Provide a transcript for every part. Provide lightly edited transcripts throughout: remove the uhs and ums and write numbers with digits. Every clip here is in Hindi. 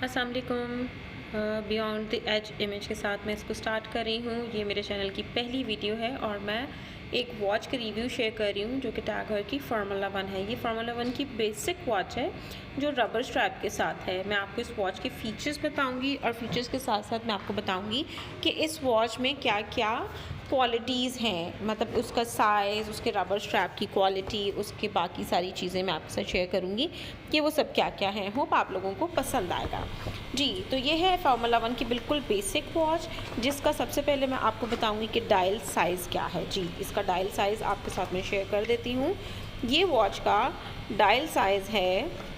अस्सलाम वालेकुम। बियॉन्ड द एज इमेज के साथ मैं इसको स्टार्ट कर रही हूँ। ये मेरे चैनल की पहली वीडियो है और मैं एक वॉच का रिव्यू शेयर कर रही हूँ जो कि टैग हeuer की फार्मूला 1 है। ये फार्मूला 1 की बेसिक वॉच है जो रबर स्ट्रैप के साथ है। मैं आपको इस वॉच के फ़ीचर्स बताऊँगी और फीचर्स के साथ साथ मैं आपको बताऊँगी कि इस वॉच में क्या क्या क्वालिटीज़ हैं, मतलब उसका साइज़, उसके रबर स्ट्रैप की क्वालिटी, उसके बाकी सारी चीज़ें मैं आपके साथ शेयर करूँगी कि वो सब क्या क्या हैं। होप आप लोगों को पसंद आएगा। जी, तो ये है फार्मूला 1 की बिल्कुल बेसिक वॉच, जिसका सबसे पहले मैं आपको बताऊंगी कि डायल साइज़ क्या है। जी, इसका डायल साइज़ आपके साथ में शेयर कर देती हूँ। ये वॉच का डायल साइज़ है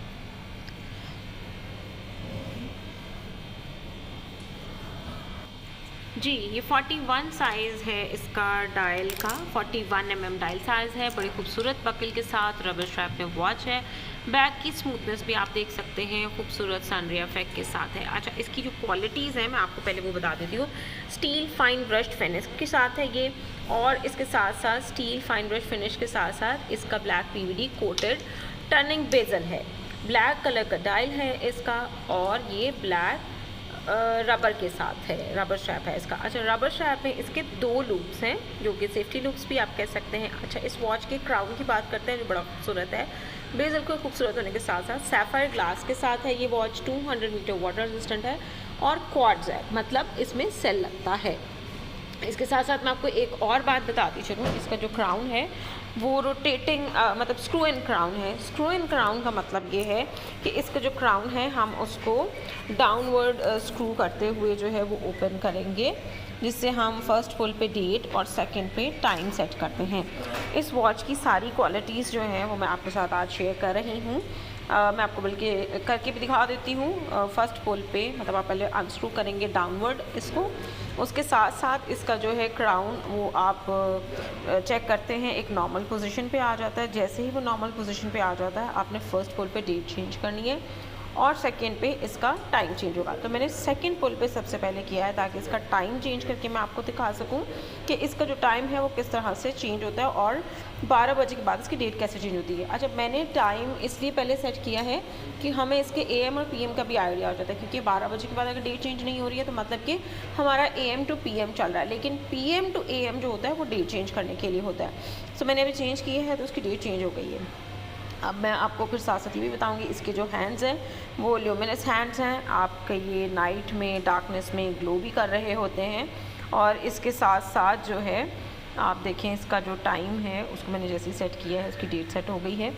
जी, ये 41 साइज़ है इसका डायल का। 41 डायल साइज़ है। बड़ी खूबसूरत बकल के साथ रबर स्ट्रैप में वॉच है। बैक की स्मूथनेस भी आप देख सकते हैं, खूबसूरत सनरे इफेक्ट के साथ है। अच्छा, इसकी जो क्वालिटीज़ हैं मैं आपको पहले वो बता देती हूँ। स्टील फाइन ब्रश्ड फिनिश के साथ है ये, और इसके साथ साथ स्टील फाइन ब्रश फिनिश के साथ साथ इसका black PVD coated turning bezel है। ब्लैक कलर का डायल है इसका, और ये ब्लैक रबर के साथ है, रबर स्ट्रैप है इसका। अच्छा, रबर स्ट्रैप में इसके 2 लूप्स हैं जो कि सेफ्टी लूप्स भी आप कह सकते हैं। अच्छा, इस वॉच के क्राउन की बात करते हैं जो बड़ा खूबसूरत है। बेजल को खूबसूरत होने के साथ साथ सैफायर ग्लास के साथ है। ये वॉच 200 मीटर वाटर रेजिस्टेंट है और क्वार्ट्ज है, मतलब इसमें सेल लगता है। इसके साथ साथ मैं आपको एक और बात बताती चलूँ, इसका जो क्राउन है वो रोटेटिंग मतलब स्क्रू इन क्राउन है। स्क्रू इन क्राउन का मतलब ये है कि इसका जो क्राउन है हम उसको डाउनवर्ड स्क्रू करते हुए जो है वो ओपन करेंगे, जिससे हम फर्स्ट पुल पे डेट और सेकंड पे टाइम सेट करते हैं। इस वॉच की सारी क्वालिटीज़ जो हैं वो मैं आपके साथ आज शेयर कर रही हूँ। मैं आपको बल्कि करके भी दिखा देती हूँ। फर्स्ट पुल पे मतलब आप पहले अनस्क्रू करेंगे डाउनवर्ड इसको, उसके साथ साथ इसका जो है क्राउन वो आप चेक करते हैं, एक नॉर्मल पोजीशन पे आ जाता है। जैसे ही वो नॉर्मल पोजीशन पे आ जाता है आपने फ़र्स्ट पुल पे डेट चेंज करनी है और सेकंड पे इसका टाइम चेंज होगा। तो मैंने सेकंड पुल पे सबसे पहले किया है ताकि इसका टाइम चेंज करके मैं आपको दिखा सकूं कि इसका जो टाइम है वो किस तरह से चेंज होता है और 12 बजे के बाद इसकी डेट कैसे चेंज होती है। अच्छा, मैंने टाइम इसलिए पहले सेट किया है कि हमें इसके AM और PM का भी आइडिया हो जाता है, क्योंकि 12 बजे के बाद अगर डेट चेंज नहीं हो रही है तो मतलब कि हमारा AM टू PM चल रहा है, लेकिन PM टू AM जो होता है वो डेट चेंज करने के लिए होता है। तो मैंने अभी चेंज किए हैं तो उसकी डेट चेंज हो गई है। अब मैं आपको फिर साथ साथ ये भी बताऊंगी, इसके जो हैंड्स हैं वो ल्यूमिनस हैंड्स हैं। आपके ये नाइट में डार्कनेस में ग्लो भी कर रहे होते हैं। और इसके साथ साथ जो है आप देखें, इसका जो टाइम है उसको मैंने जैसे ही सेट किया है उसकी डेट सेट हो गई है,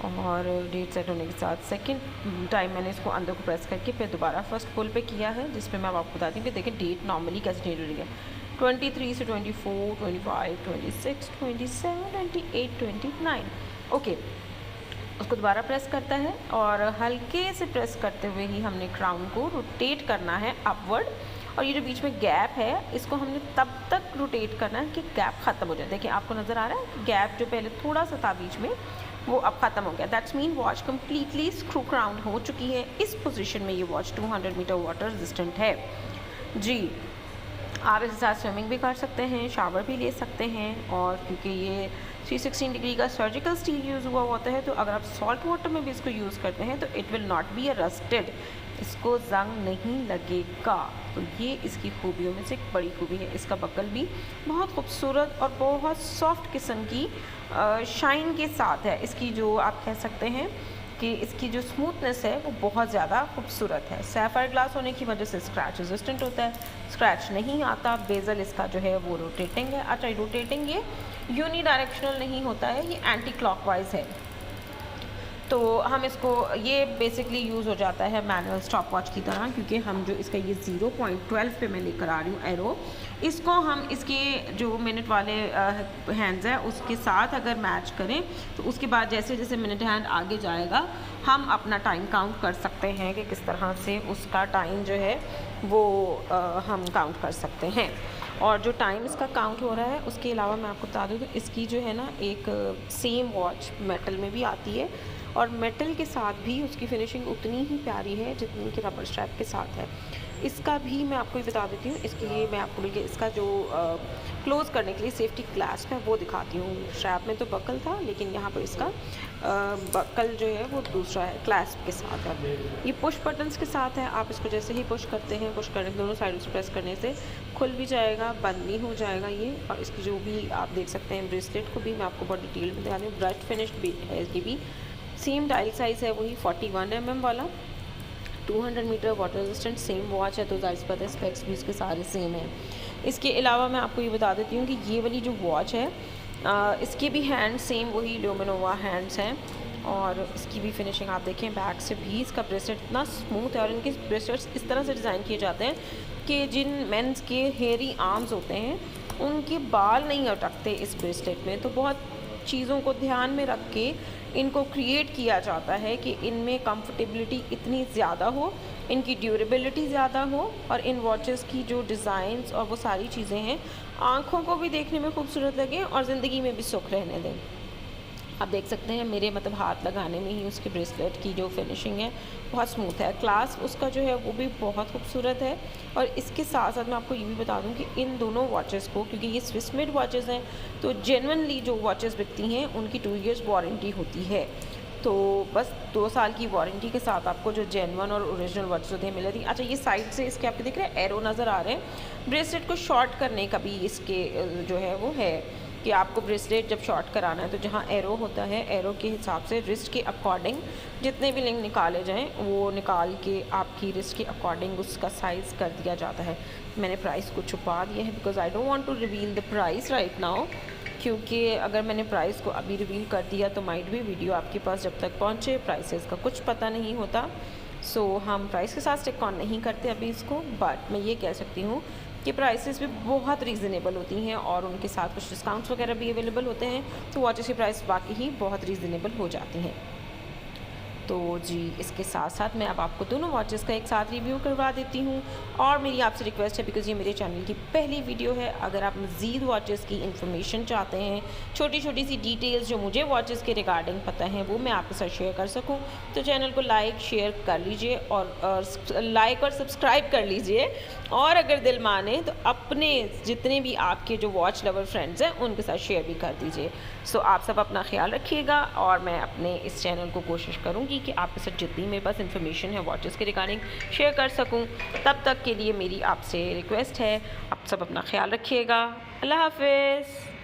और डेट सेट होने के साथ सेकंड टाइम मैंने इसको अंदर को प्रेस करके फिर दोबारा फर्स्ट पुल पे किया है, जिस पे मैं आपको बताती हूँ कि देखें डेट नॉर्मली कैसे चेंज हो रही है। 23 से 24, 25, 26, 27, 28, 29। ओके, उसको दोबारा प्रेस करता है और हल्के से प्रेस करते हुए ही हमने क्राउन को रोटेट करना है अपवर्ड। और ये जो बीच में गैप है इसको हमने तब तक रोटेट करना है कि गैप ख़त्म हो जाए। देखिए, आपको नज़र आ रहा है गैप जो पहले थोड़ा सा था बीच में वो अब ख़त्म हो गया। That's mean watch completely screw crown हो चुकी है। इस पोजीशन में ये वॉच 200 मीटर वाटर रेजिस्टेंट है। जी, आप इसके साथ स्विमिंग भी कर सकते हैं, शावर भी ले सकते हैं, और क्योंकि ये 316 डिग्री का सर्जिकल स्टील यूज़ हुआ होता है तो अगर आप सॉल्ट वाटर में भी इसको यूज़ करते हैं तो it will not be a rusted, इसको जंग नहीं लगेगा। तो ये इसकी खूबियों में से एक बड़ी खूबी है। इसका बकल भी बहुत खूबसूरत और बहुत सॉफ्ट किस्म की शाइन के साथ है। इसकी जो आप कह सकते हैं कि इसकी जो स्मूथनेस है वो बहुत ज़्यादा खूबसूरत है। सैफायर ग्लास होने की वजह से स्क्रैच रेजिस्टेंट होता है, स्क्रैच नहीं आता। बेजल इसका जो है वो रोटेटिंग है। अच्छा, रोटेटिंग ये यूनी डायरेक्शनल नहीं होता है, ये एंटी क्लॉकवाइज है। तो हम इसको, ये बेसिकली यूज़ हो जाता है मैनुअल स्टॉप वॉच की तरह, क्योंकि हम जो इसका ये 0.12 पे मैं लेकर आ रही हूँ एरो, इसको हम इसके जो मिनट वाले हैंड्स हैं उसके साथ अगर मैच करें तो उसके बाद जैसे जैसे मिनट हैंड आगे जाएगा हम अपना टाइम काउंट कर सकते हैं कि किस तरह से उसका टाइम जो है वो हम काउंट कर सकते हैं। और जो टाइम इसका काउंट हो रहा है उसके अलावा मैं आपको बता दूँ तो इसकी जो है ना एक सेम वॉच मेटल में भी आती है, और मेटल के साथ भी उसकी फिनिशिंग उतनी ही प्यारी है जितनी कि रबर स्ट्रैप के साथ है। इसका भी मैं आपको ये बता देती हूँ, इसके लिए मैं आपको बल्कि इसका जो क्लोज़ करने के लिए सेफ्टी क्लैस्प है वो दिखाती हूँ। स्ट्रैप में तो बकल था, लेकिन यहाँ पर इसका बकल जो है वो दूसरा है, क्लैस्प के साथ है। ये पुश बटन्स के साथ है, आप इसको जैसे ही पुश करते हैं, पुश करने दोनों साइड से प्रेस करने से खुल भी जाएगा, बंद भी हो जाएगा ये। और इसकी जो भी आप देख सकते हैं ब्रेसलेट को भी मैं आपको बहुत डिटेल में दिखा रही हूँ। ब्रश फिनिश्ड भी है इसकी भी। सेम डायल साइज़ है वही 41 mm वाला, 200 metre water resistant same watch है, तो जाहिर सी बात है स्पेक्स भी इसके सारे सेम हैं। इसके अलावा मैं आपको ये बता देती हूँ कि ये वाली जो वॉच है इसके भी हैंड सेम वही ल्यूमिनोवा हैंड्स हैं, और इसकी भी फिनिशिंग आप देखें बैक से भी इसका ब्रेसलेट इतना स्मूथ है। और इनके ब्रेसलेट्स इस तरह से डिज़ाइन किए जाते हैं कि जिन मेंस के हेयरी आर्म्स होते हैं उनके बाल नहीं अटकते इस ब्रेसलेट में। तो बहुत चीज़ों को ध्यान में रख के इनको क्रिएट किया जाता है कि इनमें कंफर्टेबिलिटी इतनी ज़्यादा हो, इनकी ड्यूरेबिलिटी ज़्यादा हो, और इन वॉचेस की जो डिज़ाइंस और वो सारी चीज़ें हैं आँखों को भी देखने में खूबसूरत लगें और ज़िंदगी में भी सुख रहने दें। आप देख सकते हैं मेरे मतलब हाथ लगाने में ही उसकी ब्रेसलेट की जो फिनिशिंग है बहुत स्मूथ है। क्लास उसका जो है वो भी बहुत खूबसूरत है। और इसके साथ साथ मैं आपको ये भी बता दूं कि इन दोनों वॉचेस को, क्योंकि ये स्विस मेड वॉचेस हैं, तो जेन्युइनली जो वॉचेस बिकती हैं उनकी 2 इयर्स वारंटी होती है। तो बस 2 साल की वारंटी के साथ आपको जो जेन्युइन और ओरिजिनल वॉचेस होती हैं मिल रही। अच्छा, ये साइड से इसके आपके दिख रहे हैं एरो नज़र आ रहे हैं। ब्रेसलेट को शॉर्ट करने का भी इसके जो है वो है कि आपको ब्रेसलेट जब शॉर्ट कराना है तो जहाँ एरो होता है, एरो के हिसाब से रिस्ट के अकॉर्डिंग जितने भी लिंक निकाले जाएं वो निकाल के आपकी रिस्ट के अकॉर्डिंग उसका साइज़ कर दिया जाता है। मैंने प्राइस को छुपा दिया है because I don't want to reveal the price right now, क्योंकि अगर मैंने प्राइस को अभी रिवील कर दिया तो माइट भी वीडियो आपके पास जब तक पहुँचे प्राइसेस का कुछ पता नहीं होता। सो हम प्राइस के साथ स्टिक ऑन नहीं करते अभी इसको, बट मैं ये कह सकती हूँ कि प्राइसेस भी बहुत रीज़नेबल होती हैं और उनके साथ कुछ डिस्काउंट्स वगैरह भी अवेलेबल होते हैं, तो वॉचेस की प्राइस बाकी ही बहुत रीज़नेबल हो जाती हैं। तो जी, इसके साथ साथ मैं अब आपको दोनों वॉचेस का एक साथ रिव्यू करवा देती हूँ। और मेरी आपसे रिक्वेस्ट है, बिकॉज़ ये मेरे चैनल की पहली वीडियो है, अगर आप मज़ीद वॉचेस की इन्फॉर्मेशन चाहते हैं, छोटी छोटी सी डिटेल्स जो मुझे वॉचेस के रिगार्डिंग पता हैं वो मैं आपके साथ शेयर कर सकूँ, तो चैनल को लाइक शेयर कर लीजिए और लाइक और सब्सक्राइब कर लीजिए। और अगर दिल माने तो अपने जितने भी आपके जो वॉच लवर फ्रेंड्स हैं उनके साथ शेयर भी कर दीजिए। सो आप सब अपना ख्याल रखिएगा, और मैं अपने इस चैनल को कोशिश करूँगी कि आपके साथ जितनी मेरे पास इन्फॉर्मेशन है वॉचेस के रिगार्डिंग शेयर कर सकूं। तब तक के लिए मेरी आपसे रिक्वेस्ट है, आप सब अपना ख्याल रखिएगा। अल्लाह हाफ़िज़।